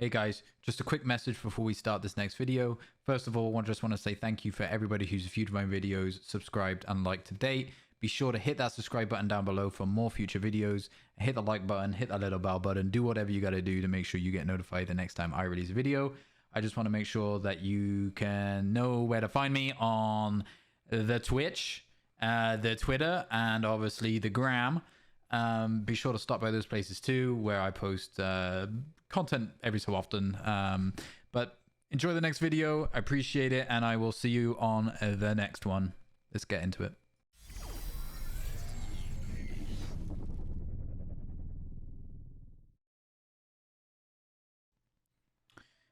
Hey guys, just a quick message before we start this next video. First of all, I just want to say thank you for everybody who's viewed my videos, subscribed and liked to date. Be sure to hit that subscribe button down below for more future videos. Hit the like button, hit that little bell button, do whatever you got to do to make sure you get notified the next time I release a video. I just want to make sure that you can know where to find me on the Twitch, the Twitter, and obviously the Gram. Be sure to stop by those places too, where I post content every so often. But enjoy the next video. I appreciate it, and I will see you on the next one. Let's get into it.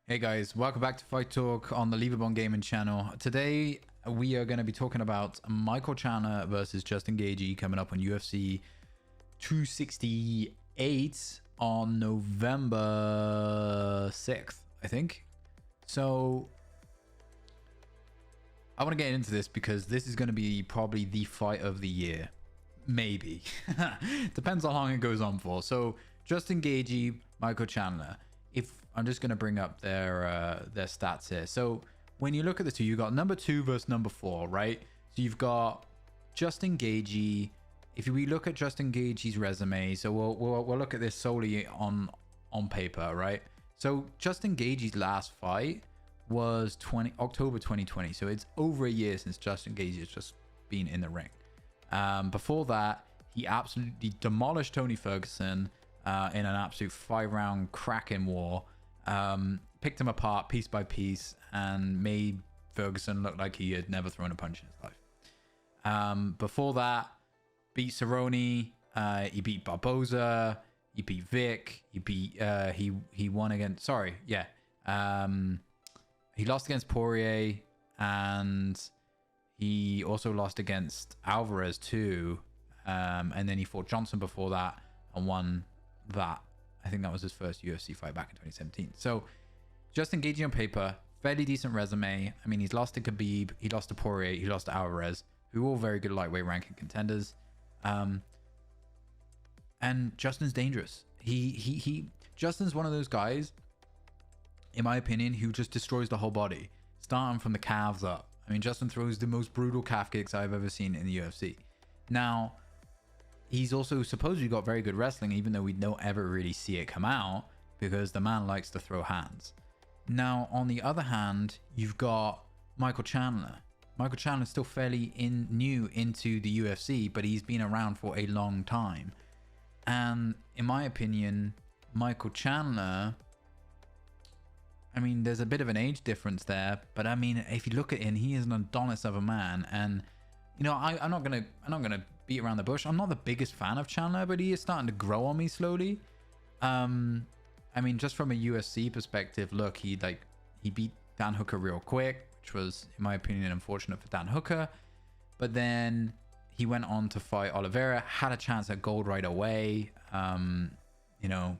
Hey guys, welcome back to Fight Talk on the Leverbone Gaming channel. Today we are going to be talking about Michael Chandler versus Justin Gaethje coming up on UFC 268 on November 6th, I think. So I want to get into this because this is going to be probably the fight of the year. Maybe. Depends on how long it goes on for. So Justin Gaethje, Michael Chandler. If I'm just going to bring up their stats here. So when you look at the two, you got number 2 versus number 4, right? So you've got Justin Gaethje. If we look at Justin Gaethje's resume, so we'll look at this solely on paper, right? So Justin Gaethje's last fight was October 2020. So it's over a year since Justin Gaethje has just been in the ring. Before that, he absolutely demolished Tony Ferguson in an absolute 5-round cracking war. Picked him apart piece by piece and made Ferguson look like he had never thrown a punch in his life. Before that, beat Cerrone, he beat Barboza, he beat Vic, he beat he won against he lost against Poirier, and he also lost against Alvarez too, and then he fought Johnson before that and won that. I think that was his first UFC fight back in 2017. So Justin Gaethje on paper, fairly decent resume. I mean, he's lost to Khabib, he lost to Poirier, he lost to Alvarez, who are all very good lightweight ranking contenders. And Justin's dangerous. Justin's one of those guys, in my opinion, who just destroys the whole body, starting from the calves up. I mean, Justin throws the most brutal calf kicks I've ever seen in the UFC. Now, he's also supposedly got very good wrestling, even though we don't ever really see it come out, because the man likes to throw hands. Now, on the other hand, you've got Michael Chandler. Michael Chandler's still fairly new into the UFC, but he's been around for a long time. And in my opinion, Michael Chandler, I mean, there's a bit of an age difference there, but I mean, if you look at him, he is an Adonis of a man. And you know, I'm not gonna beat around the bush. I'm not the biggest fan of Chandler, but he is starting to grow on me slowly. I mean, just from a UFC perspective, look, he beat Dan Hooker real quick, which was, in my opinion, unfortunate for Dan Hooker. But then he went on to fight Oliveira, had a chance at gold right away, you know,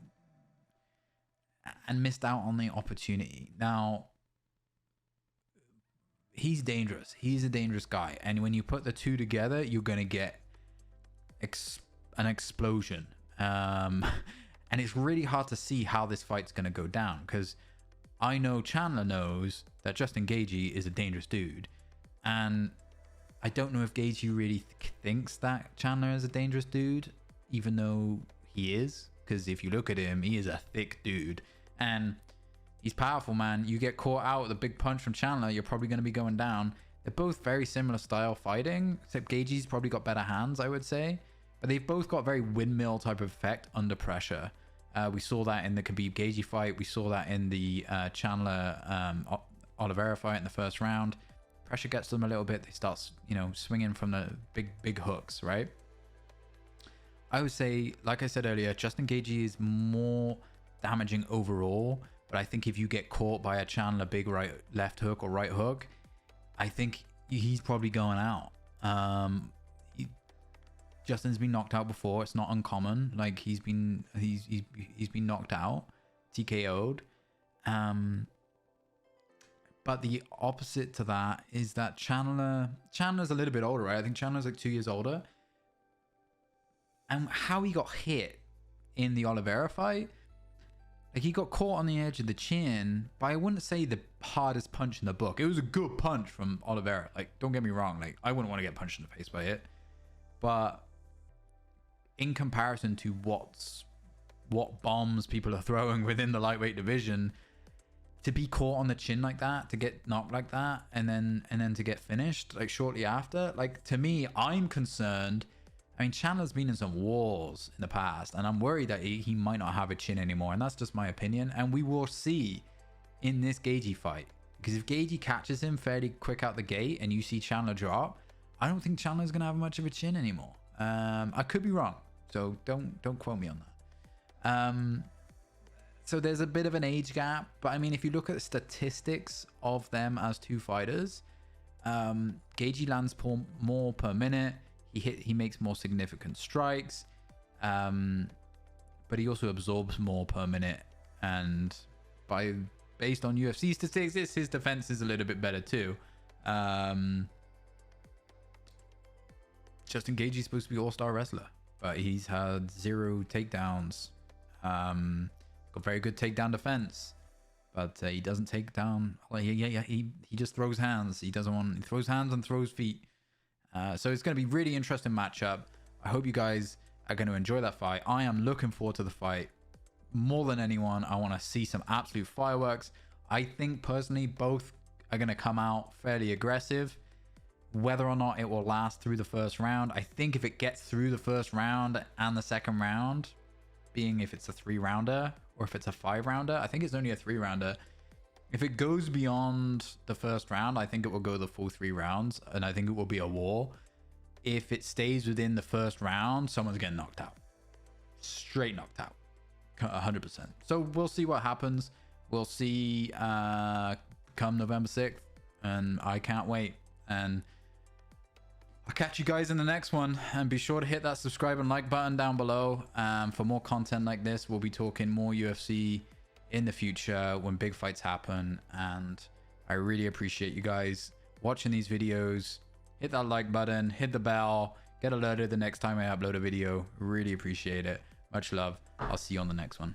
and missed out on the opportunity. Now, he's dangerous. He's a dangerous guy. And when you put the two together, you're going to get an explosion. And it's really hard to see how this fight's going to go down, because I know Chandler knows that Justin Gaethje is a dangerous dude. And I don't know if Gaethje really thinks that Chandler is a dangerous dude, even though he is. Because if you look at him, he is a thick dude. And he's powerful, man. You get caught out with a big punch from Chandler, you're probably going to be going down. They're both very similar style fighting, except Gaethje's probably got better hands, I would say. But they've both got very windmill type of effect under pressure. We saw that in the Khabib Gaethje fight. We saw that in the Chandler Oliveira fight in the first round. Pressure gets them a little bit. They start, you know, swinging from the big hooks, right? I would say, like I said earlier, Justin Gaethje is more damaging overall. But I think if you get caught by a Chandler big left hook or right hook, I think he's probably going out. Justin's been knocked out before. It's not uncommon. Like he's been knocked out, TKO'd. But the opposite to that is that Chandler's a little bit older, right? I think Chandler's like 2 years older. And how he got hit in the Oliveira fight, Like, he got caught on the edge of the chin, but I wouldn't say the hardest punch in the book. It was a good punch from Oliveira. Like, don't get me wrong. Like, I wouldn't want to get punched in the face by it. But in comparison to what bombs people are throwing within the lightweight division, to be caught on the chin like that, to get knocked like that, and then to get finished like shortly after, like, to me, I'm concerned. I mean, Chandler's been in some wars in the past, and I'm worried that he might not have a chin anymore, and that's just my opinion. And we will see in this Gaethje fight, because if Gaethje catches him fairly quick out the gate and you see Chandler drop, I don't think Chandler's gonna have much of a chin anymore. I could be wrong, so don't quote me on that. So there's a bit of an age gap, but I mean, if you look at the statistics of them as two fighters, Gaethje lands more per minute. He makes more significant strikes, but he also absorbs more per minute. And based on UFC statistics, his defense is a little bit better too. Justin Gaethje's supposed to be an all-star wrestler, but he's had 0 takedowns. Got very good takedown defense, but he doesn't take down. Like, he just throws hands. He throws hands and throws feet. So it's going to be really interesting matchup. I hope you guys are going to enjoy that fight. I am looking forward to the fight more than anyone. I want to see some absolute fireworks. I think personally both are going to come out fairly aggressive. Whether or not it will last through the first round, I think if it gets through the first round and the second round, being if it's a 3-rounder or if it's a 5-rounder, I think it's only a 3-rounder. If it goes beyond the first round, I think it will go the full 3 rounds, and I think it will be a war. If it stays within the first round, someone's getting knocked out. Straight knocked out. 100%. So we'll see what happens. We'll see come November 6th, and I can't wait. And I'll catch you guys in the next one, and be sure to hit that subscribe and like button down below for more content like this. We'll be talking more UFC in the future when big fights happen, and I really appreciate you guys watching these videos. Hit that like button, hit the bell, get alerted the next time I upload a video. Really appreciate it. Much love. I'll see you on the next one.